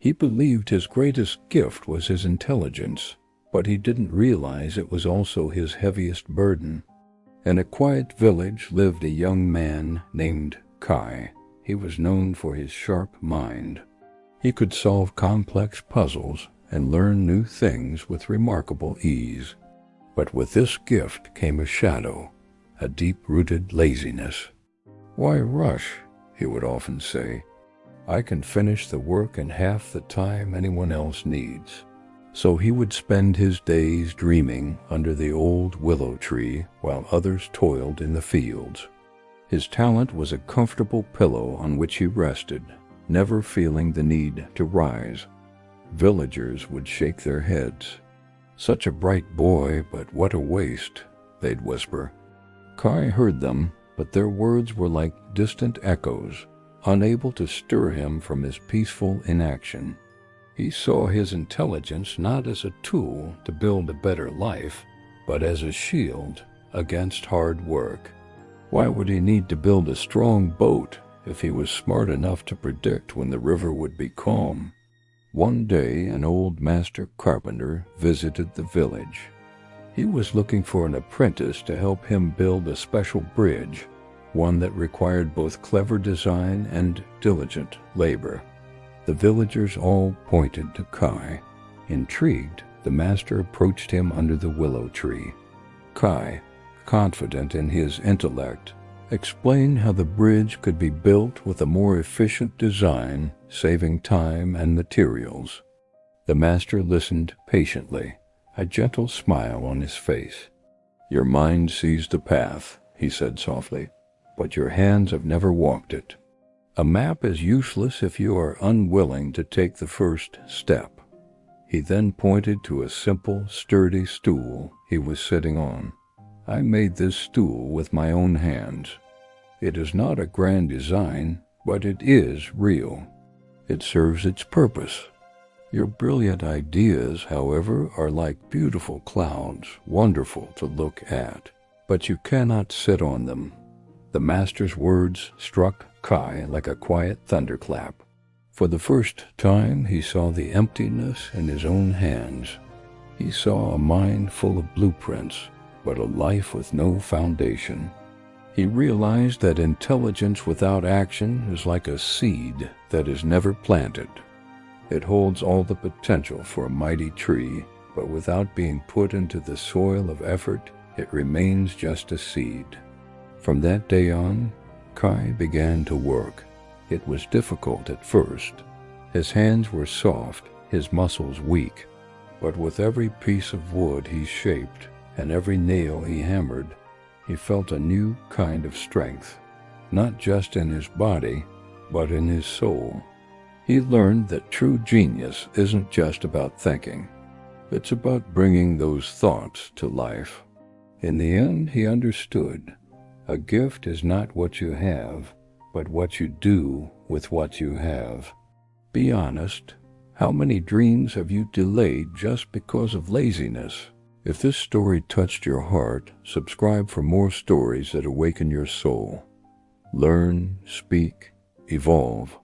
He believed his greatest gift was his intelligence, but he didn't realize it was also his heaviest burden. In a quiet village lived a young man named Kai. He was known for his sharp mind. He could solve complex puzzles and learn new things with remarkable ease. But with this gift came a shadow, a deep-rooted laziness. "Why rush?" he would often say. "I can finish the work in half the time anyone else needs." So he would spend his days dreaming under the old willow tree while others toiled in the fields. His talent was a comfortable pillow on which he rested, never feeling the need to rise. Villagers would shake their heads. "Such a bright boy, but what a waste," they'd whisper. Kai heard them, but their words were like distant echoes, unable to stir him from his peaceful inaction. He saw his intelligence not as a tool to build a better life, but as a shield against hard work. Why would he need to build a strong boat if he was smart enough to predict when the river would be calm? One day, an old master carpenter visited the village. He was looking for an apprentice to help him build a special bridge, one that required both clever design and diligent labor. The villagers all pointed to Kai. Intrigued, the master approached him under the willow tree. Kai, confident in his intellect, explained how the bridge could be built with a more efficient design, saving time and materials. The master listened patiently, a gentle smile on his face. "Your mind sees the path," he said softly, "but your hands have never walked it. A map is useless if you are unwilling to take the first step." He then pointed to a simple, sturdy stool he was sitting on. "I made this stool with my own hands. It is not a grand design, but it is real. It serves its purpose. Your brilliant ideas, however, are like beautiful clouds, wonderful to look at, but you cannot sit on them." The master's words struck Kai like a quiet thunderclap. For the first time, he saw the emptiness in his own hands. He saw a mind full of blueprints, but a life with no foundation. He realized that intelligence without action is like a seed that is never planted. It holds all the potential for a mighty tree, but without being put into the soil of effort, it remains just a seed. From that day on, Kai began to work. It was difficult at first. His hands were soft, his muscles weak, but with every piece of wood he shaped and every nail he hammered, he felt a new kind of strength, not just in his body, but in his soul. He learned that true genius isn't just about thinking. It's about bringing those thoughts to life. In the end, he understood. A gift is not what you have, but what you do with what you have. Be honest. How many dreams have you delayed just because of laziness? If this story touched your heart, subscribe for more stories that awaken your soul. Learn, speak, evolve.